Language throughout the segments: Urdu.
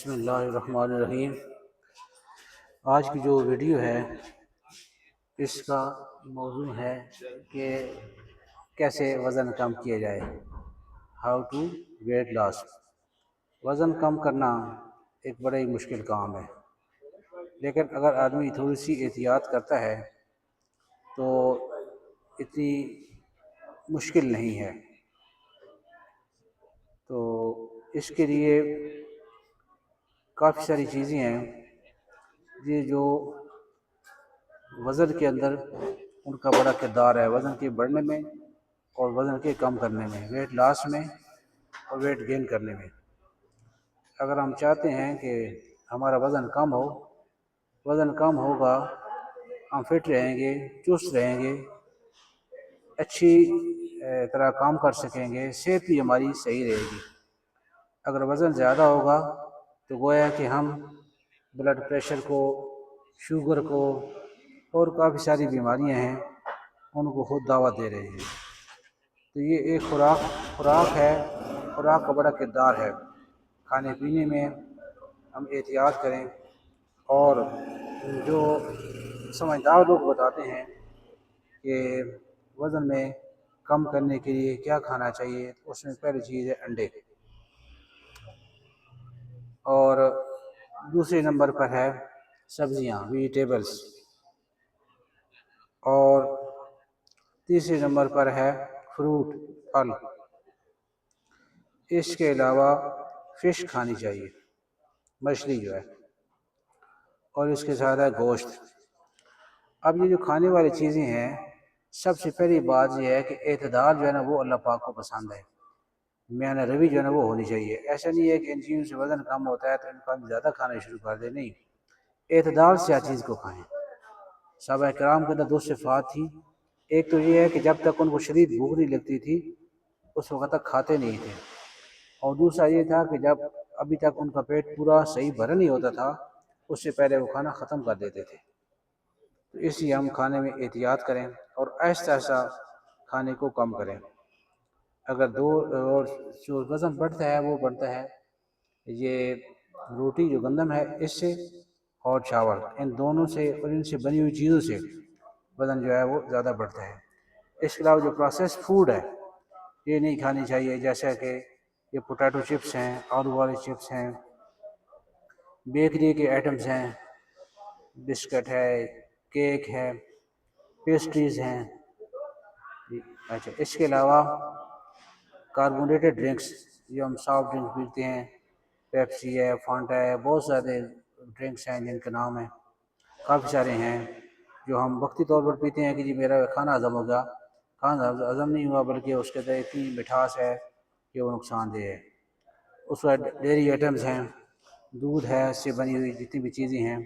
بسم اللہ الرحمن الرحیم۔ آج کی جو ویڈیو ہے اس کا موضوع ہے کہ کیسے وزن کم کیا جائے، ہاؤ ٹو ویٹ لاس۔ وزن کم کرنا ایک بڑا ہی مشکل کام ہے، لیکن اگر آدمی تھوڑی سی احتیاط کرتا ہے تو اتنی مشکل نہیں ہے۔ تو اس کے لیے کافی ساری چیزیں ہیں یہ جو وزن کے اندر ان کا بڑا کردار ہے، وزن کے بڑھنے میں اور وزن کے کم کرنے میں، ویٹ لاس میں اور ویٹ گین کرنے میں۔ اگر ہم چاہتے ہیں کہ ہمارا وزن کم ہوگا، ہم فٹ رہیں گے، چست رہیں گے، اچھی طرح کام کر سکیں گے، صحت بھی ہماری صحیح رہے گی۔ اگر وزن زیادہ ہوگا تو گویا کہ ہم بلڈ پریشر کو، شوگر کو اور کافی ساری بیماریاں ہیں ان کو خود دعوت دے رہے ہیں۔ تو یہ ایک خوراک ہے، خوراک کا بڑا کردار ہے۔ کھانے پینے میں ہم احتیاط کریں، اور جو سمجھدار لوگ بتاتے ہیں کہ وزن میں کم کرنے کے لیے کیا کھانا چاہیے، اس میں پہلی چیز ہے انڈے، اور دوسرے نمبر پر ہے سبزیاں، ویجیٹیبلز، اور تیسرے نمبر پر ہے فروٹ، پھل۔ اس کے علاوہ فش کھانی چاہیے، مچھلی جو ہے، اور اس کے ساتھ ہے گوشت۔ اب یہ جو کھانے والی چیزیں ہیں، سب سے پہلی بات یہ ہے کہ اعتدال جو ہے نا وہ اللہ پاک کو پسند ہے، میانہ روی جو ہے نا وہ ہونی چاہیے۔ ایسا نہیں ہے کہ ان چیزوں سے وزن کم ہوتا ہے تو ان کا زیادہ کھانا شروع کر دے، نہیں، اعتدال سے ہر چیز کو کھائیں۔ صحابہ کرام کے اندر دو صفات تھی، ایک تو یہ ہے کہ جب تک ان کو شدید بھوک نہیں لگتی تھی اس وقت تک کھاتے نہیں تھے، اور دوسرا یہ تھا کہ جب ابھی تک ان کا پیٹ پورا صحیح بھرا نہیں ہوتا تھا اس سے پہلے وہ کھانا ختم کر دیتے تھے۔ تو اس لیے ہم کھانے میں احتیاط کریں اور آہستہ آہستہ کھانے کو کم کریں۔ اگر اور جو وزن بڑھتا ہے وہ بڑھتا ہے یہ روٹی جو گندم ہے اس سے، اور چاول، ان دونوں سے اور ان سے بنی ہوئی چیزوں سے وزن جو ہے وہ زیادہ بڑھتا ہے۔ اس کے علاوہ جو پروسیس فوڈ ہے یہ نہیں کھانی چاہیے، جیسا کہ یہ پوٹیٹو چپس ہیں، آلو والے چپس ہیں، بیکری کے آئٹمز ہیں، بسکٹ ہے، کیک ہے، پیسٹریز ہیں۔ اچھا، اس کے علاوہ کاربونیٹڈ ڈرنکس، جو ہم سافٹ ڈرنکس پیتے ہیں، پیپسی ہے، فانٹا ہے، بہت سارے ڈرنکس ہیں جن کے نام ہیں، کافی سارے ہیں جو ہم وقتی طور پر پیتے ہیں کہ جی میرا کھانا ہضم ہو گیا، کھانا ہضم نہیں ہوا بلکہ اس کے اندر اتنی مٹھاس ہے کہ وہ نقصان دہ ہے۔ اس کے بعد ڈیری آئٹمز ہیں، دودھ ہے، اس سے بنی ہوئی جتنی بھی چیزیں ہیں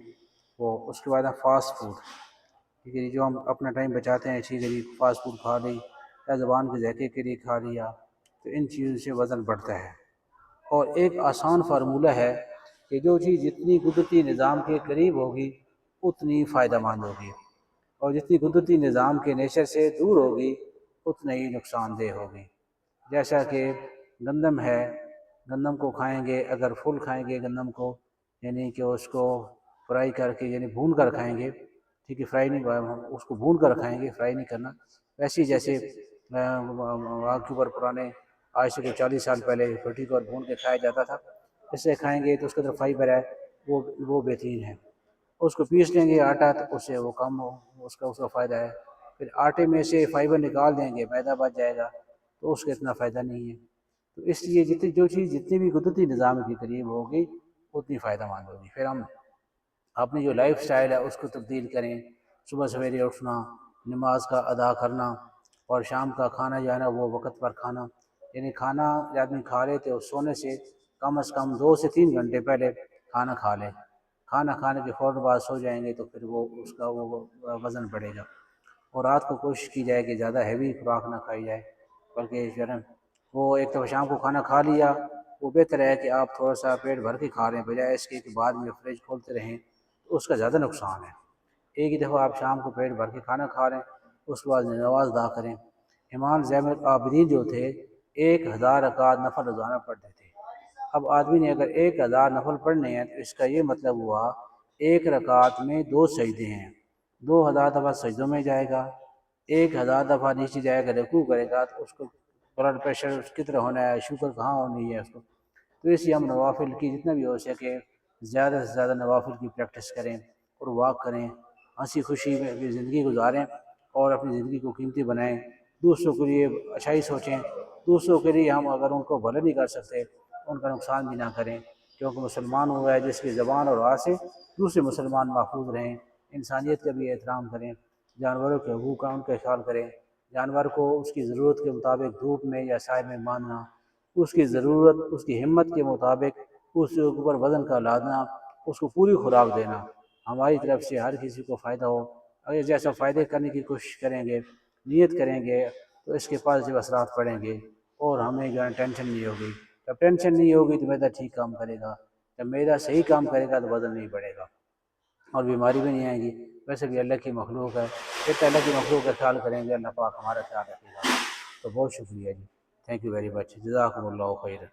وہ۔ اس کے بعد ہے فاسٹ فوڈ، ٹھیک ہے، جو ہم اپنا ٹائم بچاتے ہیں چیزیں، فاسٹ فوڈ کھا لی یا زبان کے ذائقے کے لیے کھا لیا، تو ان چیزوں سے وزن بڑھتا ہے۔ اور ایک آسان فارمولہ ہے کہ جو چیز جتنی قدرتی نظام کے قریب ہوگی اتنی فائدہ مند ہوگی، اور جتنی قدرتی نظام کے نیچر سے دور ہوگی اتنا ہی نقصان دہ ہوگی۔ جیسا کہ گندم ہے، گندم کو کھائیں گے، اگر فل کھائیں گے گندم کو، یعنی کہ اس کو فرائی کر کے، یعنی بھون کر کھائیں گے، ٹھیک ہے، فرائی نہیں، اس کو بھون کر کھائیں گے، فرائی نہیں کرنا۔ ویسے ہی جیسے آگ کے اوپر پرانے آج سے 40 سال پہلے روٹی کو بھون کے کھایا جاتا تھا، اس سے کھائیں گے تو اس کے اندر فائبر ہے وہ بہترین ہے۔ اس کو پیس لیں گے آٹا تو اس سے وہ کم ہو، اس کا فائدہ ہے۔ پھر آٹے میں سے فائبر نکال دیں گے، میدا بچ جائے گا تو اس کا اتنا فائدہ نہیں ہے۔ تو اس لیے جو چیز جتنی بھی قدرتی نظام کے قریب ہوگی اتنی فائدہ مند ہوگی۔ پھر ہم اپنی جو لائف سٹائل ہے اس کو تبدیل کریں، صبح سویرے اٹھنا، نماز کا ادا کرنا، اور شام کا کھانا جو ہے نا وہ وقت پر کھانا، یعنی کھانا آدمی کھا لے تو سونے سے کم از کم 2 سے 3 گھنٹے پہلے کھانا کھا لے۔ کھانا کھانے کے فوراً بعد سو جائیں گے تو پھر اس کا وزن بڑھے گا۔ اور رات کو کوشش کی جائے کہ زیادہ ہیوی خوراک نہ کھائی جائے، بلکہ جو ہے نا وہ ایک دفعہ شام کو کھانا کھا لیا، وہ بہتر ہے کہ آپ تھوڑا سا پیٹ بھر کے کھا لیں، بجائے اس کے کہ بعد میں فریج کھولتے رہیں تو اس کا زیادہ نقصان ہے۔ ایک ہی دفعہ آپ شام کو پیٹ بھر کے کھانا کھا لیں، اس کے بعد نماز ادا کریں۔ امام زین العابدین جو تھے 1000 رکعت نفل روزانہ پڑھتے تھے۔ اب آدمی نے اگر 1000 نفل پڑھنے ہیں تو اس کا یہ مطلب ہوا ایک رکعت میں 2 سجدے ہیں، 2000 دفعہ سجدوں میں جائے گا، 1000 دفعہ نیچے جائے گا رکوع کرے گا، تو اس کو بلڈ پریشر کتنا ہونا ہے، شوگر کہاں ہونی ہے اس کو۔ تو اس لیے ہم نوافل کی جتنا بھی ہو سکے زیادہ سے زیادہ نوافل کی پریکٹس کریں اور واک کریں، ہنسی خوشی میں اپنی زندگی گزاریں اور اپنی زندگی کو قیمتی بنائیں، دوسروں کے لیے اچھائی سوچیں، دوسروں کے لیے ہم اگر ان کو بھلے نہیں کر سکتے ان کا نقصان بھی نہ کریں، کیونکہ مسلمان ہوا ہے جس کی زبان اور راہ سے دوسرے مسلمان محفوظ رہیں۔ انسانیت کا بھی احترام کریں، جانوروں کے حقوق کا ان کا خیال کریں، جانور کو اس کی ضرورت کے مطابق دھوپ میں یا سائے میں باندھنا، اس کی ضرورت اس کی ہمت کے مطابق اس کے اوپر وزن کا لادنا، اس کو پوری خوراک دینا، ہماری طرف سے ہر کسی کو فائدہ ہو۔ اگر جیسا فائدے کرنے کی کوشش کریں گے، نیت کریں گے، تو اس کے پازیٹیو اثرات پڑیں گے اور ہمیں جو ہے ٹینشن نہیں ہوگی۔ جب ٹینشن نہیں ہوگی تو معدہ ٹھیک کام کرے گا، جب معدہ صحیح کام کرے گا تو وزن نہیں بڑھے گا اور بیماری بھی نہیں آئے گی۔ ویسے بھی اللہ کی مخلوق ہے، جتنا اللہ کی مخلوق کا خیال کریں گے اللہ پاک ہمارا خیال رکھے گا۔ تو بہت شکریہ جی، تھینک یو ویری مچ، جزاکم اللہ خیر۔